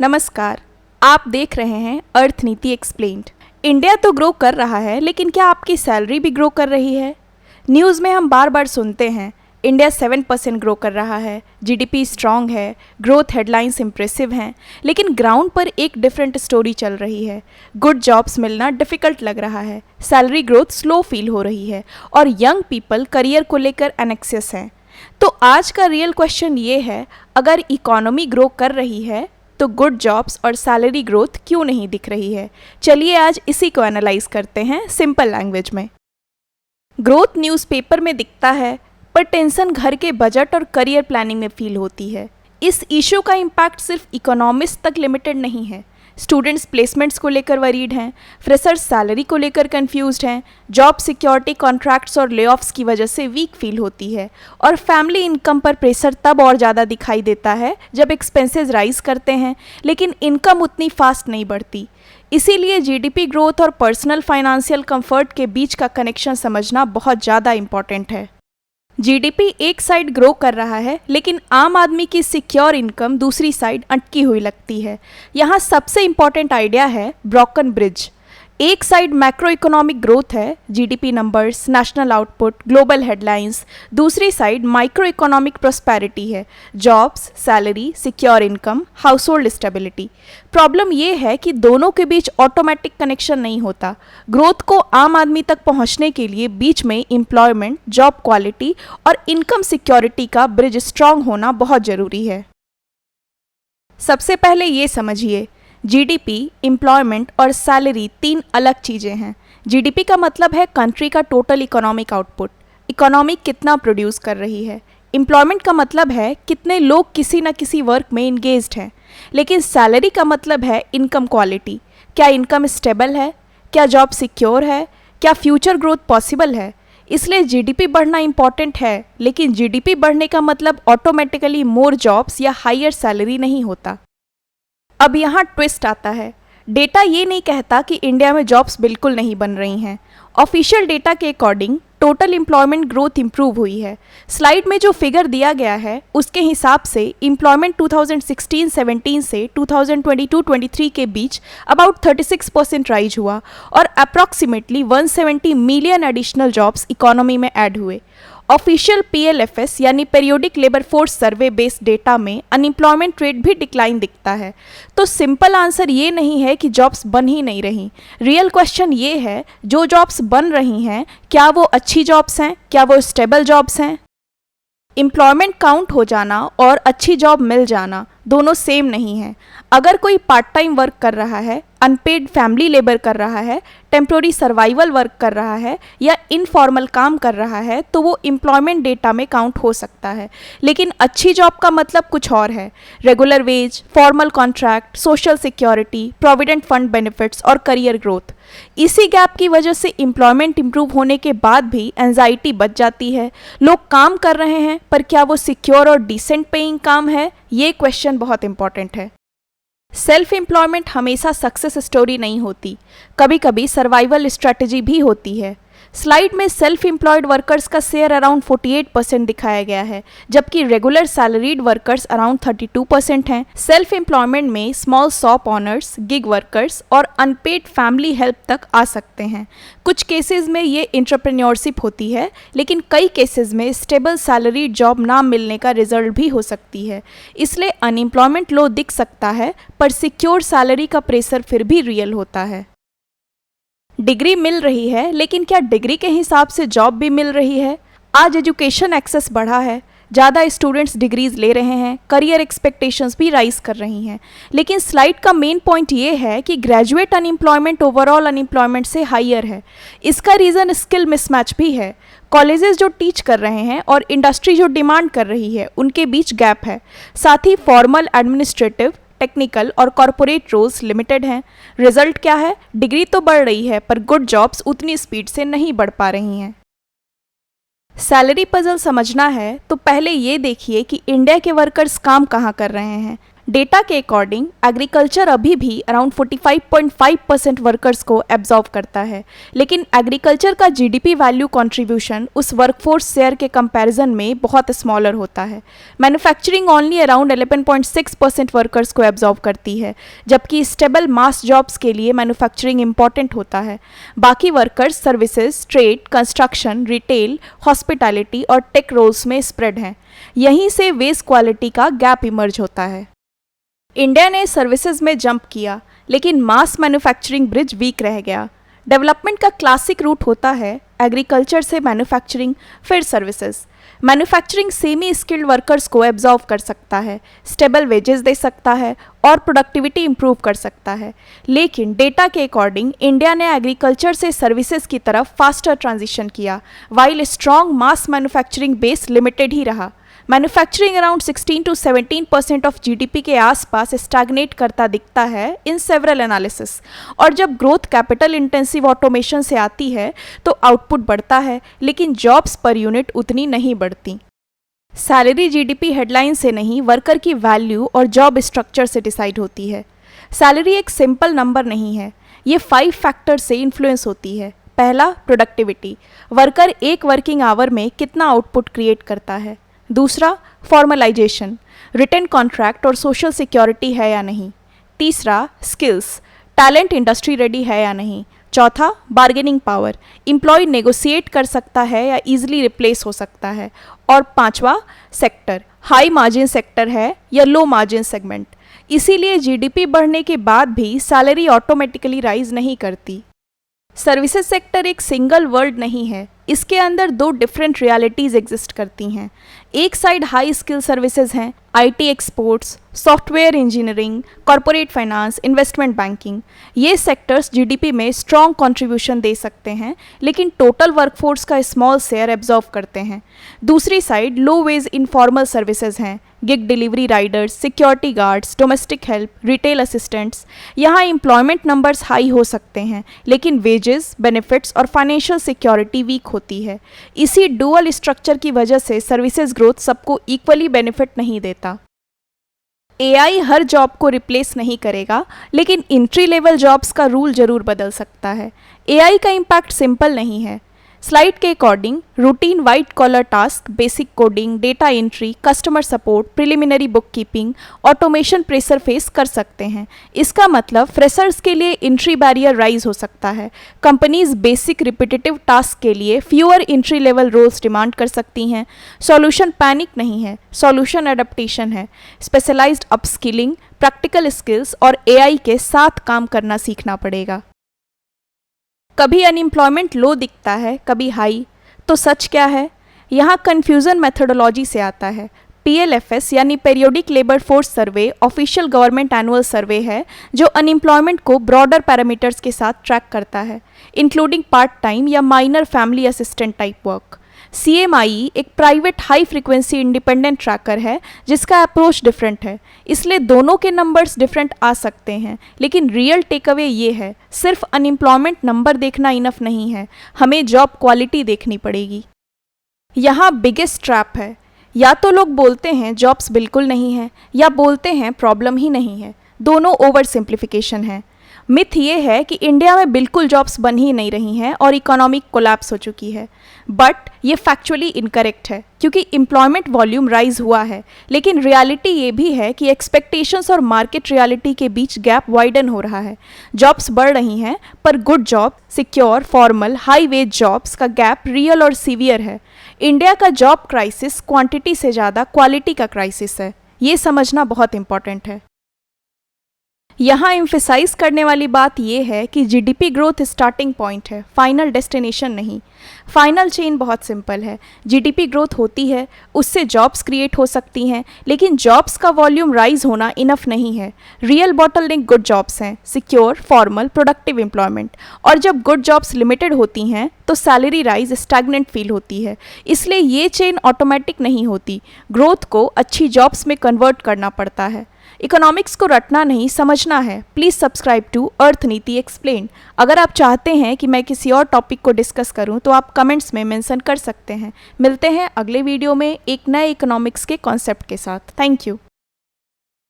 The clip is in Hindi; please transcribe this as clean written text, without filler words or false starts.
नमस्कार। आप देख रहे हैं अर्थ नीति एक्सप्लेन्ड। इंडिया तो ग्रो कर रहा है, लेकिन क्या आपकी सैलरी भी ग्रो कर रही है? न्यूज़ में हम बार बार सुनते हैं इंडिया 7% ग्रो कर रहा है, जीडीपी स्ट्रांग है, ग्रोथ हेडलाइंस इंप्रेसिव हैं, लेकिन ग्राउंड पर एक डिफरेंट स्टोरी चल रही है। गुड जॉब्स मिलना डिफ़िकल्ट लग रहा है, सैलरी ग्रोथ स्लो फील हो रही है और यंग पीपल करियर को लेकर एनेक्सियस हैं। तो आज का रियल क्वेश्चन ये है, अगर इकोनॉमी ग्रो कर रही है तो गुड जॉब्स और सैलरी ग्रोथ क्यों नहीं दिख रही है? चलिए आज इसी को एनालाइज करते हैं सिंपल लैंग्वेज में। ग्रोथ न्यूज़पेपर में दिखता है, पर टेंशन घर के बजट और करियर प्लानिंग में फील होती है। इस इशू का इम्पैक्ट सिर्फ इकोनॉमिस्ट तक लिमिटेड नहीं है। स्टूडेंट्स प्लेसमेंट्स को लेकर वरीड हैं, फ्रेशर्स सैलरी को लेकर कंफ्यूज्ड हैं, जॉब सिक्योरिटी कॉन्ट्रैक्ट्स और लेऑफ्स की वजह से वीक फील होती है, और फैमिली इनकम पर प्रेशर तब और ज़्यादा दिखाई देता है जब एक्सपेंसेस राइज करते हैं लेकिन इनकम उतनी फास्ट नहीं बढ़ती। इसीलिए जीडीपी ग्रोथ और पर्सनल फाइनेंशियल कंफर्ट के बीच का कनेक्शन समझना बहुत ज़्यादा इम्पॉर्टेंट है। जीडीपी एक साइड ग्रो कर रहा है, लेकिन आम आदमी की सिक्योर इनकम दूसरी साइड अटकी हुई लगती है। यहाँ सबसे इम्पॉर्टेंट आइडिया है ब्रोकन ब्रिज। एक साइड मैक्रो इकोनॉमिक ग्रोथ है, GDP numbers, national output, global headlines. दूसरी साइड माइक्रो इकोनॉमिक प्रोस्पेरिटी है, jobs, salary, secure income, house hold stability. Problem ये है कि दोनों के बीच ऑटोमेटिक कनेक्शन नहीं होता। ग्रोथ को आम आदमी तक पहुंचने के लिए बीच में एम्प्लॉयमेंट, जॉब क्वालिटी और इनकम सिक्योरिटी का ब्रिज स्ट्रांग होना बहुत ज़रूरी है। सबसे पहले ये समझिए, जीडीपी, एम्प्लॉयमेंट और सैलरी तीन अलग चीज़ें हैं। जीडीपी का मतलब है कंट्री का टोटल इकोनॉमिक आउटपुट, इकोनॉमी कितना प्रोड्यूस कर रही है। एम्प्लॉयमेंट का मतलब है कितने लोग किसी न किसी वर्क में इंगेज्ड हैं। लेकिन सैलरी का मतलब है इनकम क्वालिटी, क्या इनकम स्टेबल है, क्या जॉब सिक्योर है, क्या फ्यूचर ग्रोथ पॉसिबल है। इसलिए जीडीपी बढ़ना इंपॉर्टेंट है, लेकिन जीडीपी बढ़ने का मतलब ऑटोमेटिकली मोर जॉब्स या हायर सैलरी नहीं होता। अब यहाँ ट्विस्ट आता है। डेटा ये नहीं कहता कि इंडिया में जॉब्स बिल्कुल नहीं बन रही हैं। ऑफिशियल डेटा के according total employment growth improve हुई है। स्लाइड में जो फिगर दिया गया है उसके हिसाब से एम्प्लॉयमेंट 2016-17 से 2022-23 के बीच अबाउट 36% राइज हुआ और approximately 170 million additional jobs economy में ऐड हुए। ऑफिशियल पीएलएफएस यानी periodic labour force survey based data में अनएम्प्लॉयमेंट रेट भी डिक्लाइन दिखता है। तो सिंपल आंसर ये नहीं है कि जॉब्स बन ही नहीं रही। रियल क्वेश्चन ये है, जो जॉब्स बन रही हैं क्या वो अच्छी जॉब्स हैं, क्या वो स्टेबल जॉब्स हैं? एम्प्लॉयमेंट काउंट हो जाना और अच्छी जॉब मिल जाना दोनों सेम नहीं है। अगर कोई पार्ट टाइम वर्क कर रहा है, अनपेड फैमिली लेबर कर रहा है, टेम्प्रोरी सर्वाइवल वर्क कर रहा है या इनफॉर्मल काम कर रहा है तो वो एम्प्लॉयमेंट डेटा में काउंट हो सकता है। लेकिन अच्छी जॉब का मतलब कुछ और है। Regular wage, formal contract, social security, provident fund benefits और करियर ग्रोथ। इसी गैप की वजह से एम्प्लॉयमेंट इंप्रूव होने के बाद भी एंजाइटी बच जाती है। लोग काम कर रहे हैं, पर क्या वो सिक्योर और डिसेंट पेइंग काम है? ये क्वेश्चन बहुत इंपॉर्टेंट है। सेल्फ एम्प्लॉयमेंट हमेशा सक्सेस स्टोरी नहीं होती, कभी कभी सर्वाइवल स्ट्रैटेजी भी होती है। स्लाइड में सेल्फ एम्प्लॉयड वर्कर्स का शेयर अराउंड 48% दिखाया गया है, जबकि रेगुलर सैलरीड वर्कर्स अराउंड 32% हैं। सेल्फ एम्प्लॉयमेंट में small shop honours, gig workers और अनपेड फैमिली हेल्प तक आ सकते हैं। कुछ केसेस में ये एंटरप्रेन्योरशिप होती है, लेकिन कई केसेस में स्टेबल सैलरीड जॉब ना मिलने का रिजल्ट भी हो सकती है। इसलिए अनएम्प्लॉयमेंट लो दिख सकता है, पर सिक्योर सैलरी का प्रेशर फिर भी रियल होता है। डिग्री मिल रही है, लेकिन क्या डिग्री के हिसाब से जॉब भी मिल रही है? आज एजुकेशन एक्सेस बढ़ा है, ज़्यादा स्टूडेंट्स डिग्रीज ले रहे हैं, करियर एक्सपेक्टेशंस भी राइज कर रही हैं। लेकिन स्लाइड का मेन पॉइंट ये है कि ग्रेजुएट अनएम्प्लॉयमेंट ओवरऑल अनएम्प्लॉयमेंट से हायर है। इसका रीज़न स्किल मिसमैच भी है। कॉलेजेस जो टीच कर रहे हैं और इंडस्ट्री जो डिमांड कर रही है, उनके बीच गैप है। साथ ही फॉर्मल, एडमिनिस्ट्रेटिव, टेक्निकल और कॉरपोरेट रोल्स लिमिटेड हैं। रिजल्ट क्या है? डिग्री तो बढ़ रही है, पर गुड जॉब्स उतनी स्पीड से नहीं बढ़ पा रही हैं। सैलरी पजल समझना है तो पहले ये देखिए कि इंडिया के वर्कर्स काम कहाँ कर रहे हैं। डेटा के अकॉर्डिंग एग्रीकल्चर अभी भी अराउंड 45.5% वर्कर्स को एब्जॉर्व करता है, लेकिन एग्रीकल्चर का जीडीपी वैल्यू कंट्रीब्यूशन उस वर्कफोर्स शेयर के कंपैरिजन में बहुत स्मॉलर होता है। मैन्युफैक्चरिंग ओनली अराउंड 11.6% वर्कर्स को एब्जॉर्व करती है, जबकि स्टेबल मास जॉब्स के लिए मैन्युफैक्चरिंग इंपॉर्टेंट होता है। बाकी workers services, trade, construction, retail, hospitality और टेक रोल्स में स्प्रेड हैं। यहीं से वेज क्वालिटी का गैप इमर्ज होता है। इंडिया ने सर्विसेज में जंप किया, लेकिन मास मैन्युफैक्चरिंग ब्रिज वीक रह गया। डेवलपमेंट का क्लासिक रूट होता है एग्रीकल्चर से मैन्युफैक्चरिंग, फिर services. Manufacturing semi skilled workers को एब्जॉर्व कर सकता है, स्टेबल वेजेस दे सकता है और प्रोडक्टिविटी इंप्रूव कर सकता है। लेकिन डेटा के अकॉर्डिंग इंडिया ने एग्रीकल्चर से सर्विसेज की तरफ फास्टर ट्रांजिशन किया, वाइल स्ट्रॉन्ग मास मैन्युफैक्चरिंग बेस लिमिटेड ही रहा। Manufacturing around 16 to 17% of GDP के आसपास स्टैग्नेट करता दिखता है इन सेवरल एनालिसिस, और जब ग्रोथ कैपिटल इंटेंसिव ऑटोमेशन से आती है तो आउटपुट बढ़ता है, लेकिन जॉब्स पर यूनिट उतनी नहीं बढ़ती। सैलरी जीडीपी हेडलाइन से नहीं, वर्कर की वैल्यू और जॉब स्ट्रक्चर से डिसाइड होती है। सैलरी एक सिंपल नंबर नहीं है, ये 5 फैक्टर से इन्फ्लुएंस होती है। पहला, प्रोडक्टिविटी, वर्कर एक वर्किंग आवर में कितना आउटपुट क्रिएट करता है। दूसरा, फॉर्मलाइजेशन, रिटन कॉन्ट्रैक्ट और सोशल सिक्योरिटी है या नहीं। तीसरा, स्किल्स, टैलेंट इंडस्ट्री रेडी है या नहीं। चौथा, बार्गेनिंग पावर, एम्प्लॉय नेगोशिएट कर सकता है या इजीली रिप्लेस हो सकता है। और पांचवा, सेक्टर, हाई मार्जिन सेक्टर है या लो मार्जिन सेगमेंट। इसीलिए जीडीपी बढ़ने के बाद भी सैलरी ऑटोमेटिकली राइज नहीं करती। सर्विसेज सेक्टर एक सिंगल वर्ल्ड नहीं है, इसके अंदर 2 डिफरेंट रियलिटीज़ एग्जिस्ट करती हैं। एक साइड हाई स्किल सर्विसेज हैं, IT exports, software engineering, corporate finance, investment banking. ये सेक्टर्स जीडीपी में स्ट्रॉन्ग कंट्रीब्यूशन दे सकते हैं, लेकिन टोटल वर्कफोर्स का स्मॉल शेयर एब्जॉर्व करते हैं। दूसरी साइड लो वेज इनफॉर्मल सर्विसेज हैं, gig delivery Riders, security guards, domestic help, retail assistants. यहाँ एम्प्लॉयमेंट नंबर्स हाई हो सकते हैं, लेकिन वेजेस, बेनिफिट्स और फाइनेंशियल सिक्योरिटी वीक होती है। इसी डुअल स्ट्रक्चर की वजह से सर्विसेज ग्रोथ सबको इक्वली बेनिफिट नहीं देता। एआई हर जॉब को रिप्लेस नहीं करेगा, लेकिन एंट्री लेवल जॉब्स का रूल जरूर बदल सकता है। एआई का इम्पैक्ट सिंपल नहीं है। स्लाइड के according routine white collar task, basic coding, data entry, customer support, preliminary book keeping, automation pressure face कर सकते हैं। इसका मतलब फ्रेशर्स के लिए एंट्री बैरियर राइज हो सकता है। कंपनीज बेसिक रिपीटेटिव टास्क के लिए fewer entry level roles demand कर सकती हैं। सॉल्यूशन पैनिक नहीं है, सॉल्यूशन एडेप्टेशन है। स्पेशलाइज्ड अपस्किलिंग, प्रैक्टिकल स्किल्स और एआई के साथ काम करना सीखना पड़ेगा। कभी अनएम्प्लॉयमेंट लो दिखता है, कभी हाई, तो सच क्या है? यहाँ कन्फ्यूज़न मेथोडोलॉजी से आता है। PLFS यानी periodic labour force survey official government annual सर्वे है, जो अनएम्प्लॉयमेंट को ब्रॉडर पैरामीटर्स के साथ ट्रैक करता है, इंक्लूडिंग पार्ट टाइम या minor family assistant type work. CMIE एक private high frequency independent tracker है, जिसका अप्रोच डिफरेंट है, इसलिए दोनों के नंबर्स डिफरेंट आ सकते हैं। लेकिन रियल टेक अवे ये है, सिर्फ अनएम्प्लॉयमेंट नंबर देखना इनफ नहीं है, हमें जॉब क्वालिटी देखनी पड़ेगी। यहाँ बिगेस्ट ट्रैप है, या तो लोग बोलते हैं जॉब्स बिल्कुल नहीं है, या बोलते हैं प्रॉब्लम ही नहीं है। दोनों ओवर सिंप्लीफिकेशन है। मिथ ये है कि इंडिया में बिल्कुल जॉब्स बन ही नहीं रही हैं और इकोनॉमिक कोलैप्स हो चुकी है, बट ये फैक्चुअली इनकरेक्ट है, क्योंकि एम्प्लॉयमेंट वॉल्यूम राइज हुआ है, लेकिन रियलिटी ये भी है कि एक्सपेक्टेशंस और मार्केट रियलिटी के बीच गैप वाइडन हो रहा है। जॉब्स बढ़ रही हैं, पर good job, secure, formal, high wage jobs का गैप रियल और सीवियर है। इंडिया का जॉब क्राइसिस क्वांटिटी से ज़्यादा क्वालिटी का क्राइसिस है, ये समझना बहुत इंपॉर्टेंट है। यहाँ एम्फेसाइज करने वाली बात यह है कि जीडीपी ग्रोथ स्टार्टिंग पॉइंट है, फाइनल डेस्टिनेशन नहीं। फाइनल चेन बहुत सिंपल है, जीडीपी ग्रोथ होती है, उससे जॉब्स क्रिएट हो सकती हैं, लेकिन जॉब्स का वॉल्यूम राइज होना इनफ नहीं है। रियल बॉटलनेक गुड जॉब्स हैं, सिक्योर, फॉर्मल, प्रोडक्टिव एम्प्लॉयमेंट। और जब गुड जॉब्स लिमिटेड होती हैं तो सैलरी राइज स्टैग्नेंट फील होती है। इसलिए ये चेन ऑटोमेटिक नहीं होती, ग्रोथ को अच्छी जॉब्स में कन्वर्ट करना पड़ता है। इकोनॉमिक्स को रटना नहीं, समझना है। Please subscribe to Arthniti explain. अगर आप चाहते हैं कि मैं किसी और टॉपिक को डिस्कस करूं तो आप कमेंट्स में मेंशन कर सकते हैं। मिलते हैं अगले वीडियो में एक नए इकोनॉमिक्स के कॉन्सेप्ट के साथ। Thank you.